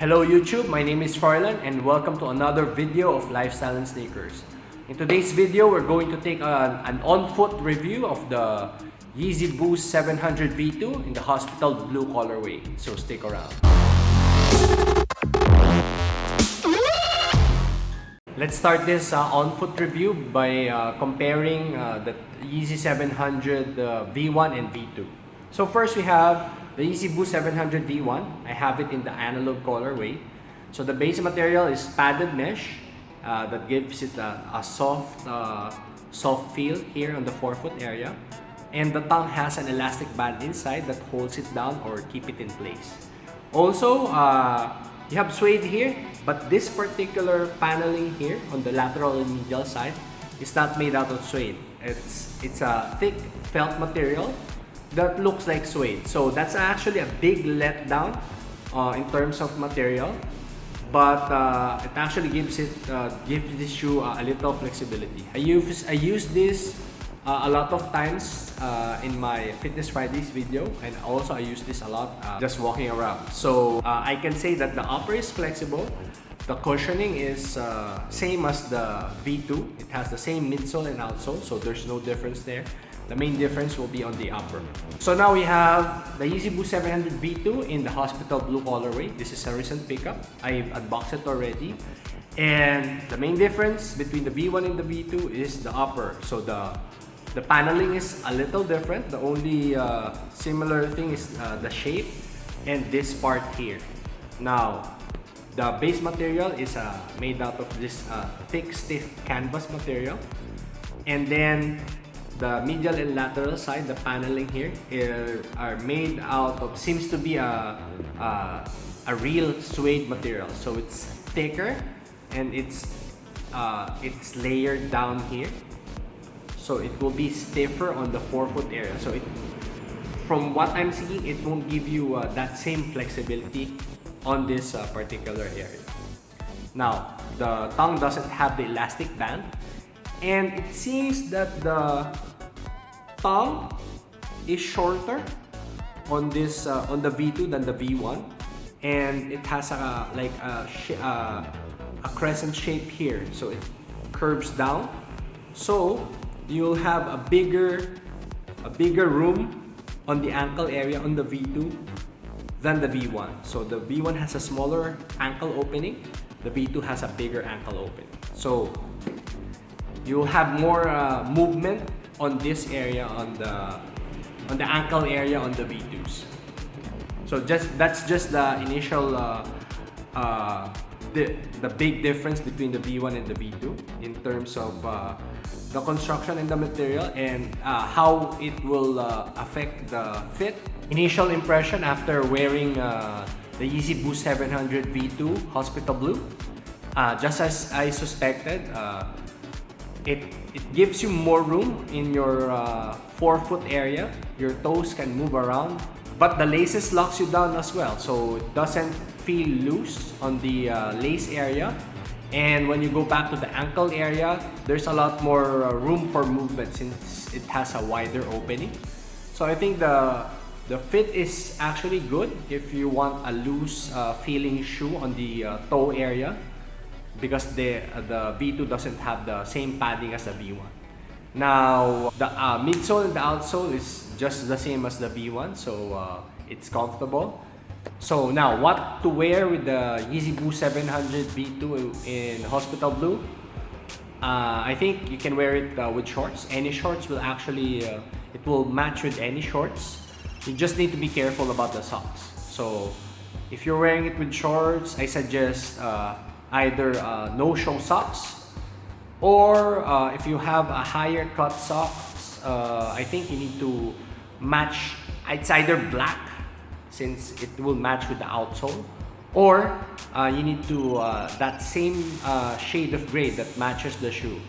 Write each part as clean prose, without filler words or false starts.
Hello YouTube, my name is Farlan and welcome to another video of Lifestyle and Sneakers. In today's video, we're going to take an on-foot review of the Yeezy Boost 700 V2 in the hospital blue colorway, so stick around. Let's start this on-foot review by comparing the Yeezy 700 V1 and V2. So first we have the Yeezy Boost 700 V1. I have it in the analog colorway. So the base material is padded mesh that gives it a soft feel here on the forefoot area. And the tongue has an elastic band inside that holds it down or keep it in place. Also, you have suede here, but this particular paneling here on the lateral and medial side is not made out of suede. It's a thick felt material that looks like suede. So that's actually a big letdown in terms of material, but it actually gives this shoe a little flexibility. I use this a lot of times in my Fitness Fridays video, and also I use this a lot just walking around. So I can say that the upper is flexible. The cushioning is same as the V2. It has the same midsole and outsole, so there's no difference there. The main difference will be on the upper. So now we have the Yeezy Boost 700 V2 in the hospital blue colorway. This is a recent pickup. I've unboxed it already. And the main difference between the V1 and the V2 is the upper. So the paneling is a little different. The only similar thing is the shape and this part here. Now, the base material is made out of this thick, stiff canvas material. And then the medial and lateral side, the paneling here, are made out of, seems to be a real suede material. So it's thicker and it's layered down here. So it will be stiffer on the forefoot area. So from what I'm seeing, it won't give you that same flexibility on this particular area. Now, the tongue doesn't have the elastic band, and it seems that the tongue is shorter on this on the V2 than the V1, and it has a crescent shape here, so it curves down. So you'll have a bigger room on the ankle area on the V2 than the V1. So the V1 has a smaller ankle opening, the V2 has a bigger ankle opening. So you'll have more movement on this area, on the ankle area on the V2s. So that's just the initial the big difference between the V1 and the V2 in terms of the construction and the material, and how it will affect the fit. Initial impression after wearing the Yeezy Boost 700 V2 Hospital Blue, just as I suspected, it gives you more room in your forefoot area. Your toes can move around, but the laces locks you down as well, so it doesn't feel loose on the lace area. And when you go back to the ankle area, there's a lot more room for movement since it has a wider opening. So I think the fit is actually good if you want a loose feeling shoe on the toe area, because the V2 doesn't have the same padding as the V1. Now, the midsole and the outsole is just the same as the V1, so it's comfortable. So now, what to wear with the Yeezy Boost 700 V2 in hospital blue? I think you can wear it with shorts. Any shorts will actually, it will match with any shorts. You just need to be careful about the socks. So if you're wearing it with shorts, I suggest either no-show socks, or if you have a higher cut socks, I think you need to match. It's either black, since it will match with the outsole, or you need to that same shade of gray that matches the shoe.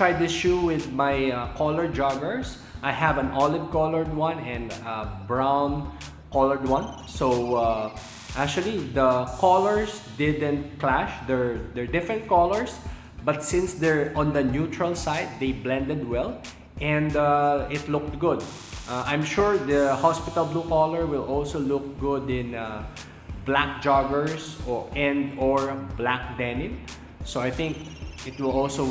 tried this shoe with my colored joggers. I have an olive colored one and a brown colored one. So actually the colors didn't clash. They're different colors, but since they're on the neutral side, they blended well and it looked good. I'm sure the hospital blue color will also look good in black joggers or black denim. So I think it will also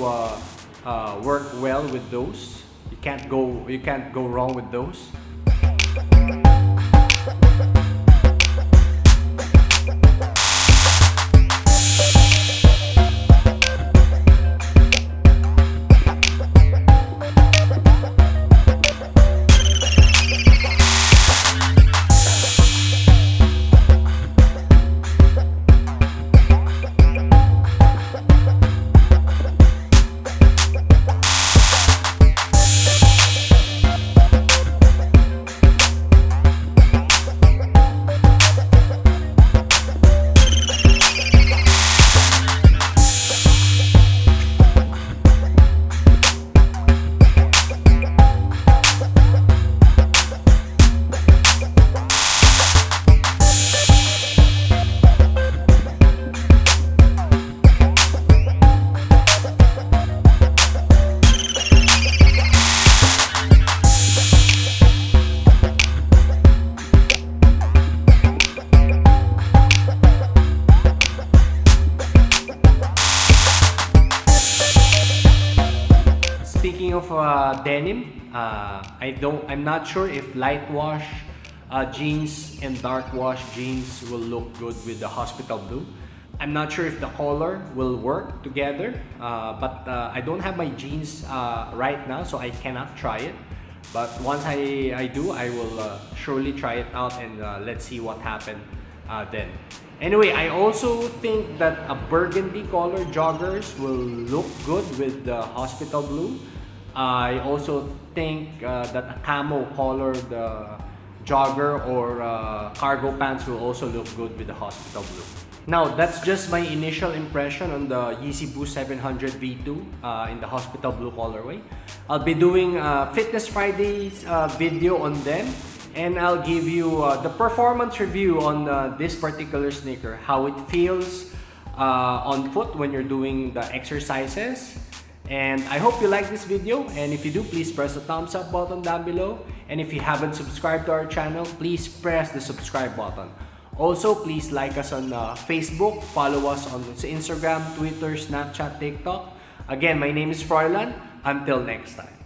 work well with those. You can't go wrong with those. Speaking of denim, I'm not sure if light wash jeans and dark wash jeans will look good with the hospital blue. I'm not sure if the color will work together, but I don't have my jeans right now, so I cannot try it. But once I do, I will surely try it out and let's see what happened then. Anyway, I also think that a burgundy color joggers will look good with the hospital blue. I also think that a camo colored jogger or cargo pants will also look good with the hospital blue. Now, that's just my initial impression on the Yeezy Boost 700 V2 in the hospital blue colorway. I'll be doing Fitness Friday's video on them, and I'll give you the performance review on this particular sneaker, how it feels on foot when you're doing the exercises. And I hope you like this video, and if you do, please press the thumbs up button down below, and if you haven't subscribed to our channel, please press the subscribe button. Also, please like us on Facebook, follow us on Instagram, Twitter, Snapchat, TikTok. Again, my name is Froilan. Until next time.